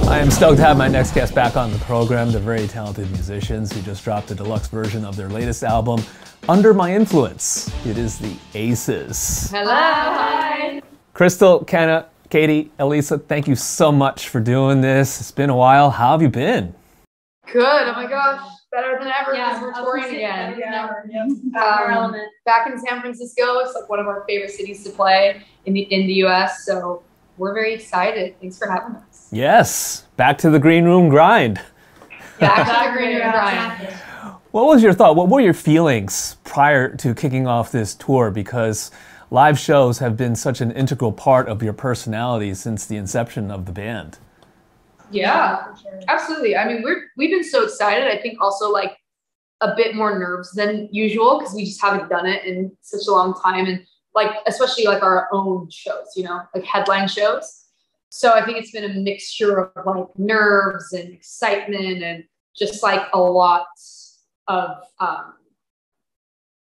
I am stoked to have my next guest back on the program. They're very talented musicians who just dropped a deluxe version of their latest album, Under My Influence. It is the Aces. Hello. Hi. Crystal, Kenna, Katie, Elisa, thank you so much for doing this. It's been a while. How have you been? Good. Oh my gosh. Better than ever because we're touring again. Back in San Francisco. It's like one of our favorite cities to play in the US. So we're very excited. Thanks for having us. Yes. Back to the green room grind. Back to the green room grind. What was your thought? What were your feelings prior to kicking off this tour? Because live shows have been such an integral part of your personality since the inception of the band. Yeah, for sure. Absolutely. I mean, we've been so excited. I think also like a bit more nerves than usual because we just haven't done it in such a long time, and like especially like our own shows, you know, like headline shows. So I think it's been a mixture of like nerves and excitement and just like a lot of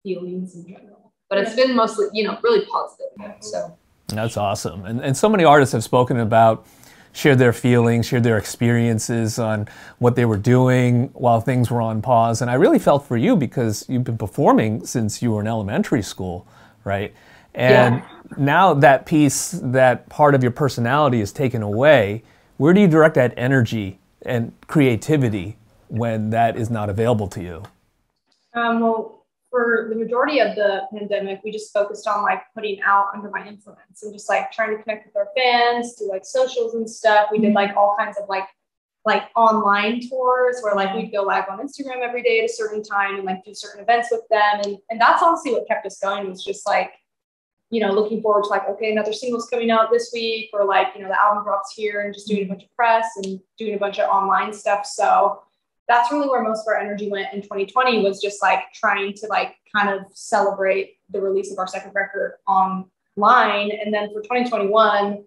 feelings in general. But it's been mostly, you know, really positive. So that's awesome. And so many artists have spoken about, shared their feelings, shared their experiences on what they were doing while things were on pause. And I really felt for you because you've been performing since you were in elementary school, right? And now that piece, that part of your personality is taken away. Where do you direct that energy and creativity when that is not available to you? Well, for the majority of the pandemic, we just focused on like putting out Under My Influence and just like trying to connect with our fans, do like socials and stuff. We did like all kinds of like online tours where like we'd go live on Instagram every day at a certain time and like do certain events with them. And that's honestly what kept us going, was just like, you know, looking forward to like, okay, another single's coming out this week, or like, you know, the album drops here, and just doing a bunch of press and doing a bunch of online stuff. So that's really where most of our energy went in 2020, was just like trying to like kind of celebrate the release of our second record online. And then for 2021,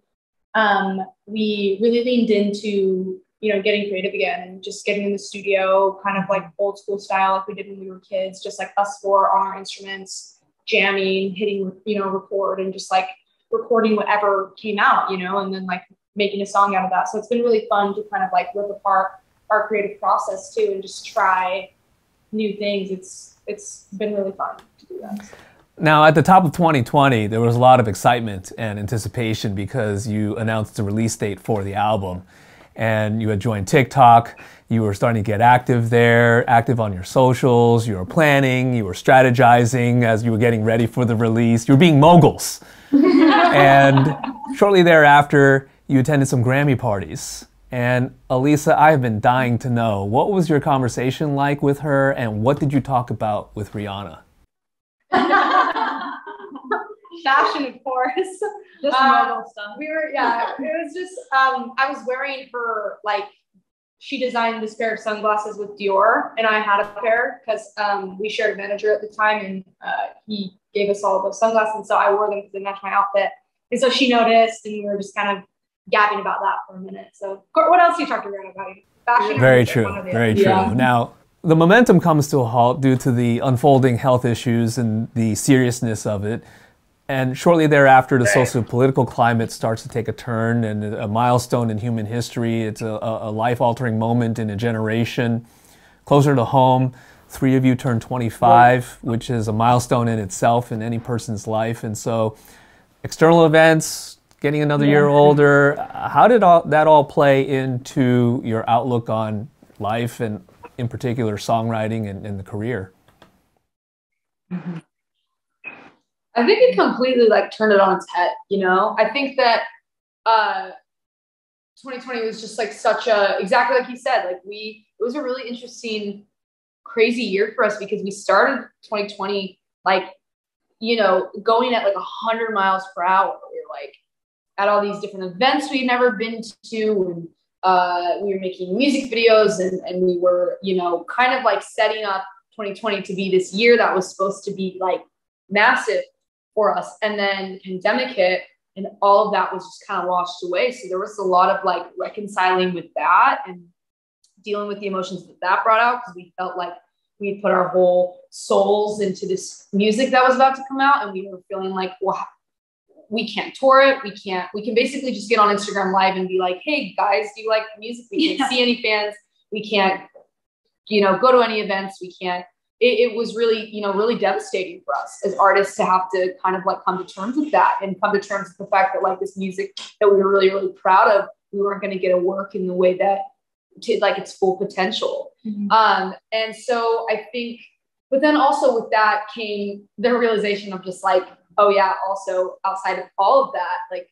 we really leaned into, you know, getting creative again and just getting in the studio, kind of like old school style, like we did when we were kids, just like us four on our instruments, jamming, hitting, you know, record, and just like recording whatever came out, you know, and then like making a song out of that. So it's been really fun to kind of like rip apart our creative process too and just try new things. It's been really fun to do that. Now, at the top of 2020, there was a lot of excitement and anticipation because you announced the release date for the album, and you had joined TikTok. You were starting to get active there, active on your socials. You were planning, you were strategizing as you were getting ready for the release. You were being moguls. And shortly thereafter, you attended some Grammy parties. And Elisa, I have been dying to know, what was your conversation like with her, and what did you talk about with Rihanna? Fashion, of course. Just normal stuff. It was just, I was wearing her, like, she designed this pair of sunglasses with Dior, and I had a pair because we shared a manager at the time, and he gave us all those sunglasses, and so I wore them because they matched my outfit. And so she noticed, and we were just kind of gabbing about that for a minute. So what else are you talking about? Fashion? Very true, very true. Yeah. Now, the momentum comes to a halt due to the unfolding health issues and the seriousness of it. And shortly thereafter, the socio-political climate starts to take a turn, and a milestone in human history. It's a life-altering moment in a generation. Closer to home, 3 of you turned 25, which is a milestone in itself in any person's life. And so external events, getting another year older, how did that all play into your outlook on life, and in particular songwriting and the career? Mm-hmm. I think it completely like turned it on its head, you know? I think that 2020 was just like such a, exactly like you said, like it was a really interesting, crazy year for us because we started 2020, like, you know, going at like 100 miles per hour. We were like at all these different events we'd never been to, and we were making music videos, and we were, you know, kind of like setting up 2020 to be this year that was supposed to be like massive for us. And then pandemic hit, and all of that was just kind of washed away. So there was a lot of like reconciling with that and dealing with the emotions that brought out, because we felt like we had put our whole souls into this music that was about to come out, and we were feeling like, well, we can't tour it. We can basically just get on Instagram Live and be like, hey guys, do you like the music? We can't see any fans. We can't, go to any events. We can't. It was really, really devastating for us as artists to have to kind of like come to terms with that and come to terms with the fact that like this music that we were really, really proud of, we weren't going to get to work in the way that to like its full potential. And so I think, but then also with that came the realization of just like, oh yeah, also outside of all of that, like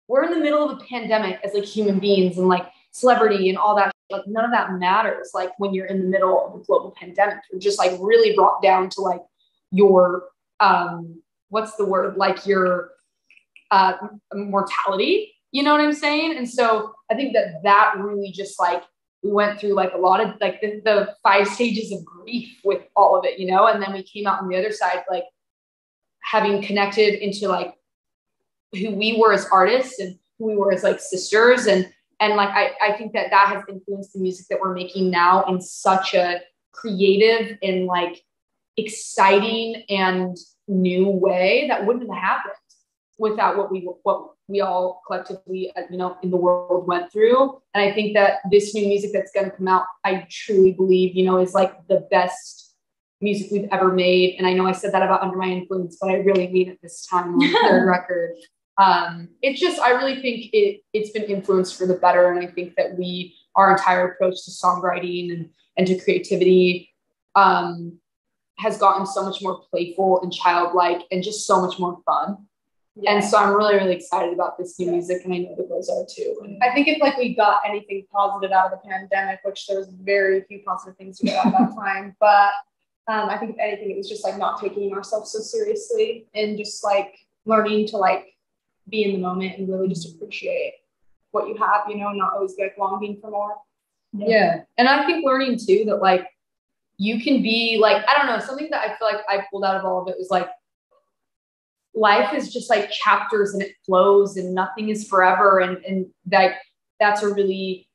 we're in the middle of a pandemic as like human beings and like celebrity and all that. Like none of that matters. Like when you're in the middle of a global pandemic, you're just like really brought down to like your, what's the word? Like your mortality, you know what I'm saying? And so I think that really just like, we went through like a lot of like the 5 stages of grief with all of it, and then we came out on the other side, like having connected into like who we were as artists and who we were as like sisters. And like, I think that has influenced the music that we're making now in such a creative and like exciting and new way that wouldn't have happened without what we all collectively, in the world went through. And I think that this new music that's going to come out, I truly believe, is like the best music we've ever made. And I know I said that about Under My Influence, but I really mean it this time on the third record. It's just, I really think it's been influenced for the better. And I think that our entire approach to songwriting and to creativity, has gotten so much more playful and childlike and just so much more fun. Yeah. And so I'm really, really excited about this new music, and I know the girls are too. And I think if like we got anything positive out of the pandemic, which there was very few positive things to get out of that time, but I think if anything, it was just like not taking ourselves so seriously and just like learning to like be in the moment and really just appreciate what you have, and not always be like longing for more. Yeah. And I think learning too that like you can be like, I don't know, something that I feel like I pulled out of all of it was like, life is just like chapters and it flows and nothing is forever. And that's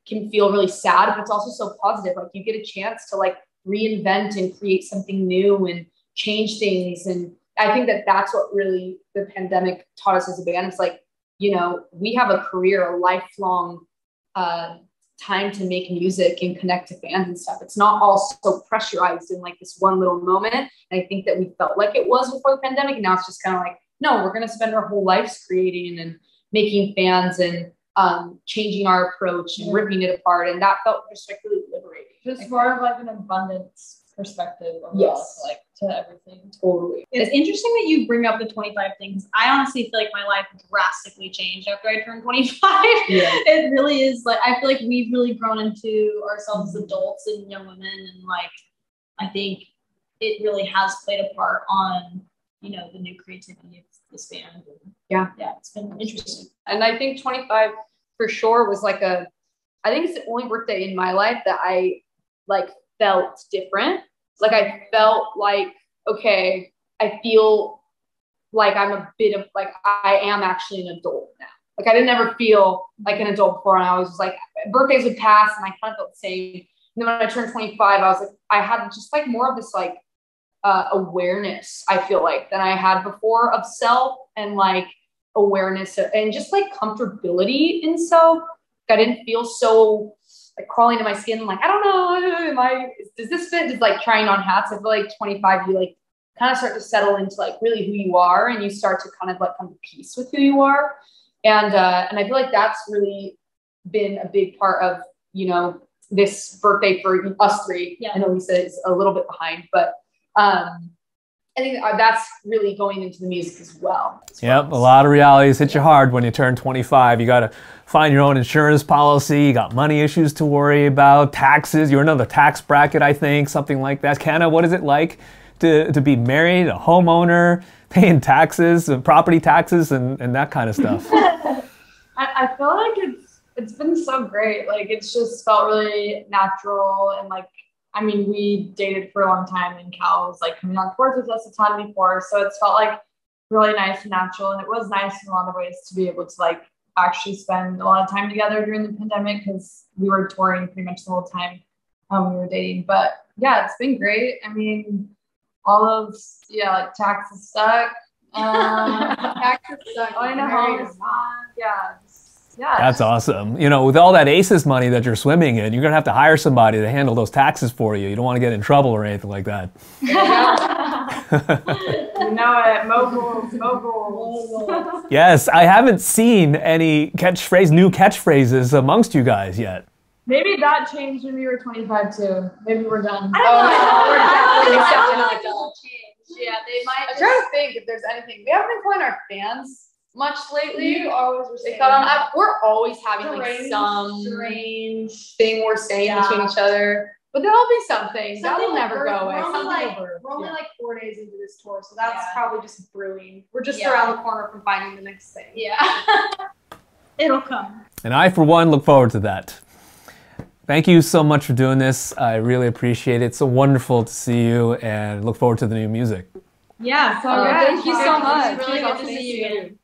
can feel really sad, but it's also so positive. Like you get a chance to like reinvent and create something new and change things. And I think that that's what really the pandemic taught us as a band. It's like, we have a career, a lifelong time to make music and connect to fans and stuff. It's not all so pressurized in like this one little moment. And I think that we felt like it was before the pandemic. And now it's just kind of like, no, we're going to spend our whole lives creating and making fans and changing our approach and ripping it apart. And that felt just like really liberating. Just more of like an abundance perspective of like to everything. Totally. It's interesting that you bring up the 25 things. I honestly feel like my life drastically changed after I turned 25. Yeah. It really is like, I feel like we've really grown into ourselves as adults and young women. And like, I think it really has played a part on, the new creativity of this band. And yeah, it's been interesting. And I think 25 for sure was like I think it's the only birthday in my life that I like felt different. Like I felt like, okay, I feel like I'm a bit of like, I am actually an adult now. Like I didn't ever feel like an adult before. And I was just like, birthdays would pass and I kind of felt the same. And then when I turned 25, I was like, I had just like more of this like awareness, I feel like, than I had before of self and like awareness and just like comfortability in self. Like, I didn't feel so like crawling to my skin. Like, I don't know, does this fit? Just like trying on hats. I feel like 25, you like kind of start to settle into like really who you are, and you start to kind of like come to peace with who you are. And I feel like that's really been a big part of, this birthday for us three. Yeah. I know Lisa is a little bit behind, but I think that's really going into the music as well. Yep, a lot of realities hit you hard when you turn 25. You got to find your own insurance policy. You got money issues to worry about, taxes. You're in another tax bracket, I think, something like that. Kenna, what is it like to be married, a homeowner, paying taxes, property taxes, and that kind of stuff? I feel like it's been so great. Like it's just felt really natural and like, I mean, we dated for a long time and Cal was like coming on tours with us a ton before. So it's felt like really nice and natural. And it was nice in a lot of ways to be able to like actually spend a lot of time together during the pandemic because we were touring pretty much the whole time we were dating. But yeah, it's been great. I mean, all of, like taxes stuck. Cactus suck. I know. Married is not. Yeah. Yeah. That's awesome. You know, with all that ACEs money that you're swimming in, you're going to have to hire somebody to handle those taxes for you. You don't want to get in trouble or anything like that. You know it. Moguls. Yes, I haven't seen any new catchphrases amongst you guys yet. Maybe that changed when we were 25 too. Maybe we're done. I don't know. We're We'll change. Yeah, they might. I'm trying to think if there's anything. We haven't been calling our fans much lately. You always were They saying cut on. We're always having like strange, some strange thing we're saying between each other. But there'll be something. That will never go away. We're only like 4 days into this tour, so that's Yeah. probably just brewing. We're just Yeah. around the corner from finding the next thing. Yeah. It'll come. And I, for one, look forward to that. Thank you so much for doing this. I really appreciate it. It's so wonderful to see you and look forward to the new music. Yeah, so Thank you so much. It's really good to see you again.